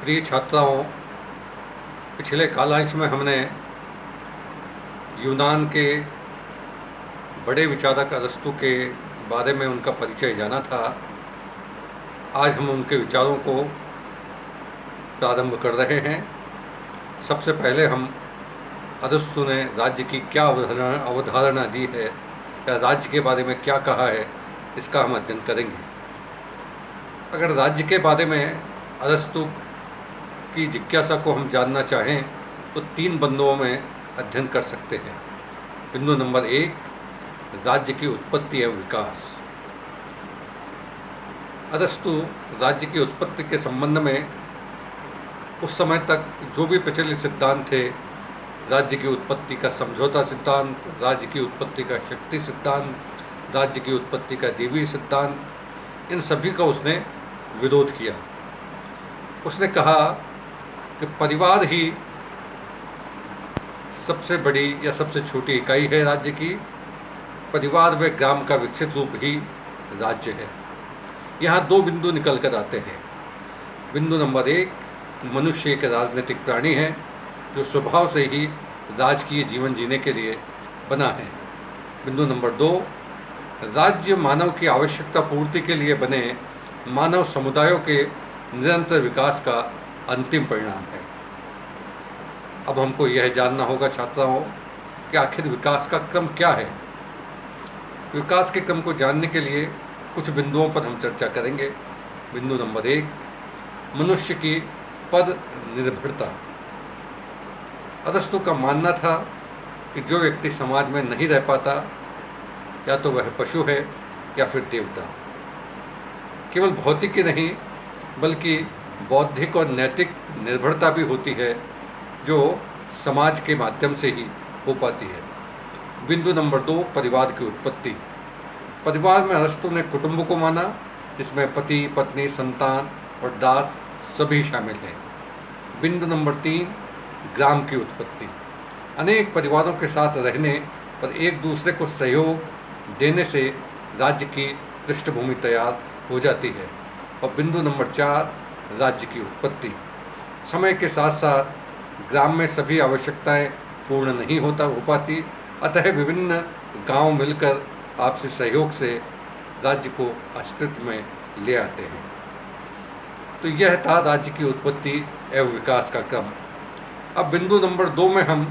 प्रिय छात्राओं, पिछले कालांश में हमने यूनान के बड़े विचारक अरस्तु के बारे में उनका परिचय जाना था। आज हम उनके विचारों को प्रारंभ कर रहे हैं। सबसे पहले हम अरस्तु ने राज्य की क्या अवधारणा दी है या राज्य के बारे में क्या कहा है, इसका हम अध्ययन करेंगे। अगर राज्य के बारे में अरस्तु की जिज्ञासा को हम जानना चाहें तो 3 बिंदुओं में अध्ययन कर सकते हैं। बिंदु नंबर 1, राज्य की उत्पत्ति एवं विकास। अरस्तु राज्य की उत्पत्ति के संबंध में उस समय तक जो भी प्रचलित सिद्धांत थे, राज्य की उत्पत्ति का समझौता सिद्धांत, राज्य की उत्पत्ति का शक्ति सिद्धांत, राज्य की उत्पत्ति का देवी सिद्धांत, इन सभी का उसने विरोध किया। उसने कहा कि परिवार ही सबसे बड़ी या सबसे छोटी इकाई है राज्य की। परिवार व ग्राम का विकसित रूप ही राज्य है। यहाँ 2 बिंदु निकल कर आते हैं। बिंदु नंबर 1, मनुष्य एक राजनीतिक प्राणी है जो स्वभाव से ही राजकीय जीवन जीने के लिए बना है। बिंदु नंबर 2, राज्य मानव की आवश्यकता पूर्ति के लिए बने मानव समुदायों के निरंतर विकास का अंतिम परिणाम है। अब हमको यह जानना होगा छात्राओं कि आखिर विकास का क्रम क्या है। विकास के क्रम को जानने के लिए कुछ बिंदुओं पर हम चर्चा करेंगे। बिंदु नंबर 1, मनुष्य की पद निर्भरता। अरस्तु का मानना था कि जो व्यक्ति समाज में नहीं रह पाता, या तो वह पशु है या फिर देवता। केवल भौतिक ही नहीं बल्कि बौद्धिक और नैतिक निर्भरता भी होती है जो समाज के माध्यम से ही हो पाती है। बिंदु नंबर 2, परिवार की उत्पत्ति। परिवार में अरस्तु ने कुटुंब को माना, जिसमें पति, पत्नी, संतान और दास सभी शामिल हैं। बिंदु नंबर 3, ग्राम की उत्पत्ति। अनेक परिवारों के साथ रहने और एक दूसरे को सहयोग देने से राज्य की पृष्ठभूमि तैयार हो जाती है। और बिंदु नंबर 4, राज्य की उत्पत्ति। समय के साथ साथ ग्राम में सभी आवश्यकताएं पूर्ण नहीं हो पाती, अतः विभिन्न गांव मिलकर आपसी सहयोग से राज्य को अस्तित्व में ले आते हैं। तो यह था राज्य की उत्पत्ति एवं विकास का क्रम। अब बिंदु नंबर 2 में हम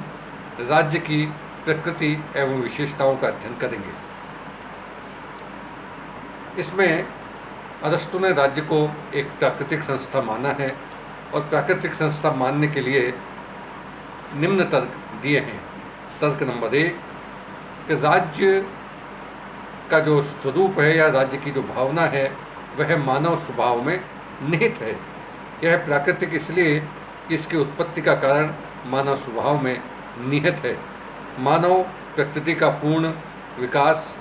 राज्य की प्रकृति एवं विशेषताओं का अध्ययन करेंगे। इसमें अरस्तु ने राज्य को एक प्राकृतिक संस्था माना है और प्राकृतिक संस्था मानने के लिए निम्न तर्क दिए हैं। तर्क नंबर 1, कि राज्य का जो स्वरूप है या राज्य की जो भावना है वह मानव स्वभाव में निहित है। यह प्राकृतिक इसलिए कि इसकी उत्पत्ति का कारण मानव स्वभाव में निहित है। मानव प्रकृति का पूर्ण विकास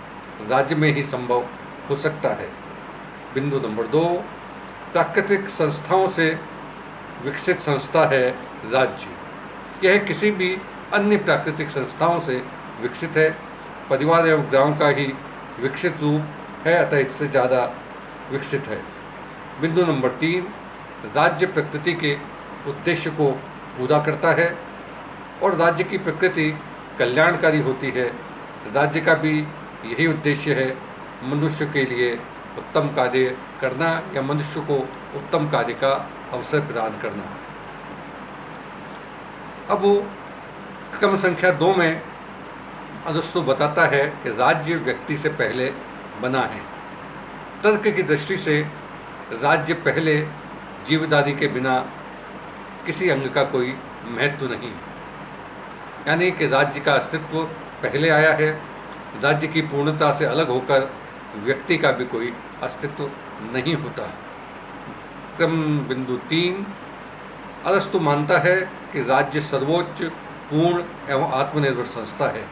राज्य में ही संभव हो सकता है। बिंदु नंबर 2, प्राकृतिक संस्थाओं से विकसित संस्था है राज्य। यह किसी भी अन्य प्राकृतिक संस्थाओं से विकसित है। परिवार एवं ग्राम का ही विकसित रूप है, अतः इससे ज़्यादा विकसित है। बिंदु नंबर 3, राज्य प्रकृति के उद्देश्य को पूरा करता है और राज्य की प्रकृति कल्याणकारी होती है। राज्य का भी यही उद्देश्य है, मनुष्य के लिए उत्तम कार्य करना या मनुष्य को उत्तम कार्य का अवसर प्रदान करना। अब क्रम संख्या 2 में अरस्तु बताता है कि राज्य व्यक्ति से पहले बना है। तर्क की दृष्टि से राज्य पहले जीवधारी के बिना किसी अंग का कोई महत्व नहीं, यानी कि राज्य का अस्तित्व पहले आया है। राज्य की पूर्णता से अलग होकर व्यक्ति का भी कोई अस्तित्व नहीं होता। क्रम बिंदु 3, अरस्तु मानता है कि राज्य सर्वोच्च, पूर्ण एवं आत्मनिर्भर संस्था है।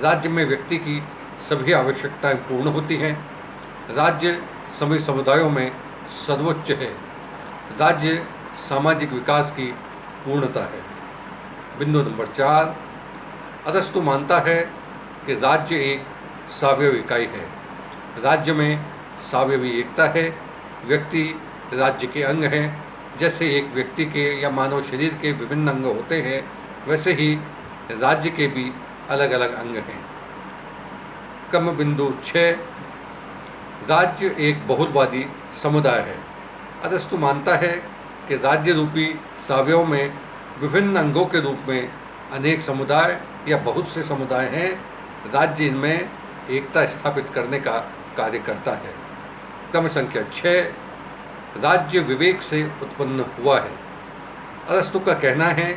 राज्य में व्यक्ति की सभी आवश्यकताएं पूर्ण होती हैं। राज्य सभी समुदायों में सर्वोच्च है। राज्य सामाजिक विकास की पूर्णता है। बिंदु नंबर 4, अरस्तु मानता है कि राज्य एक सावयव इकाई है। राज्य में सावयवी एकता है। व्यक्ति राज्य के अंग हैं जैसे एक व्यक्ति के या मानव शरीर के विभिन्न अंग होते हैं, वैसे ही राज्य के भी अलग अलग अंग हैं। क्रम बिंदु 6, राज्य एक बहुलवादी समुदाय है। अरस्तु मानता है कि राज्य रूपी सावयव में विभिन्न अंगों के रूप में अनेक समुदाय या बहुत से समुदाय हैं। राज्य इनमें एकता स्थापित करने का कार्य करता है। क्रम संख्या 6, राज्य विवेक से उत्पन्न हुआ है। अरस्तु का कहना है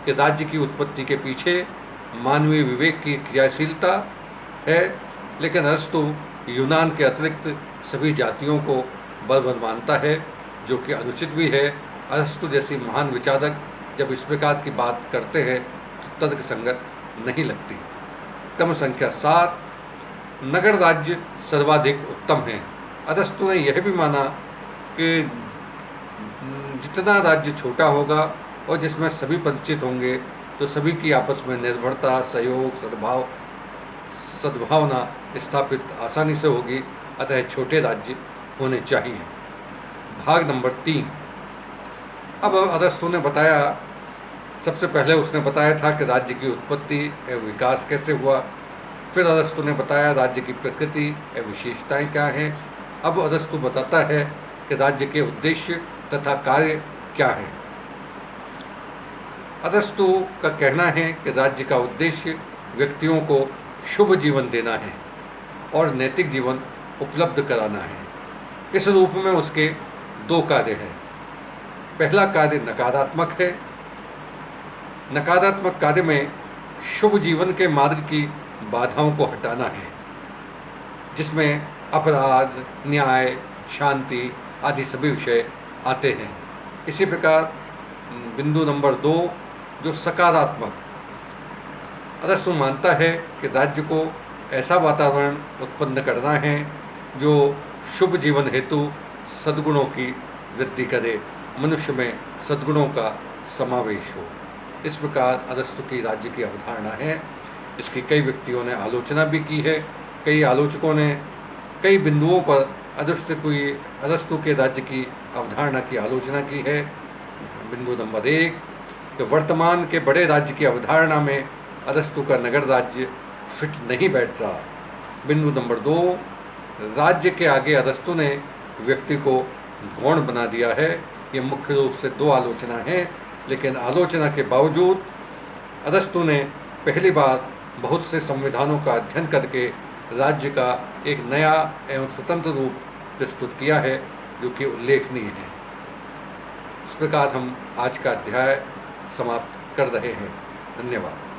कि राज्य की उत्पत्ति के पीछे मानवीय विवेक की क्रियाशीलता है, लेकिन अरस्तु यूनान के अतिरिक्त सभी जातियों को बर्बर मानता है, जो कि अनुचित भी है। अरस्तु जैसी महान विचारक जब इस प्रकार की बात करते हैं तो तर्क संगत नहीं लगती। क्रम संख्या 7, नगर राज्य सर्वाधिक उत्तम है। अरस्तु ने यह भी माना कि जितना राज्य छोटा होगा और जिसमें सभी परिचित होंगे तो सभी की आपस में निर्भरता, सहयोग, सद्भावना स्थापित आसानी से होगी, अतः छोटे राज्य होने चाहिए। भाग नंबर 3। अब अरस्तु ने बताया, सबसे पहले उसने बताया था कि राज्य की उत्पत्ति एवं विकास कैसे हुआ। फिर अरस्तु ने बताया राज्य की प्रकृति एवं विशेषताएं क्या हैं। अब अरस्तु बताता है कि राज्य के उद्देश्य तथा कार्य क्या है। अरस्तु का कहना है कि राज्य का उद्देश्य व्यक्तियों को शुभ जीवन देना है और नैतिक जीवन उपलब्ध कराना है। इस रूप में उसके 2 कार्य हैं। पहला कार्य नकारात्मक है। नकारात्मक कार्य में शुभ जीवन के मार्ग की बाधाओं को हटाना है, जिसमें अपराध, न्याय, शांति आदि सभी विषय आते हैं। इसी प्रकार बिंदु नंबर 2 जो सकारात्मक, अरस्तु मानता है कि राज्य को ऐसा वातावरण उत्पन्न करना है जो शुभ जीवन हेतु सद्गुणों की वृद्धि करे, मनुष्य में सद्गुणों का समावेश हो। इस प्रकार अरस्तु की राज्य की अवधारणा है। इसकी कई व्यक्तियों ने आलोचना भी की है। कई आलोचकों ने कई बिंदुओं पर अरस्तु के राज्य की अवधारणा की आलोचना की है। बिंदु नंबर 1 कि वर्तमान के बड़े राज्य की अवधारणा में अरस्तु का नगर राज्य फिट नहीं बैठता। बिंदु नंबर 2, राज्य के आगे अरस्तु ने व्यक्ति को गौण बना दिया है। ये मुख्य रूप से 2 आलोचना हैं, लेकिन आलोचना के बावजूद अरस्तु ने पहली बार बहुत से संविधानों का अध्ययन करके राज्य का एक नया एवं स्वतंत्र रूप प्रस्तुत किया है, जो कि उल्लेखनीय है। इस प्रकार हम आज का अध्याय समाप्त कर रहे हैं। धन्यवाद।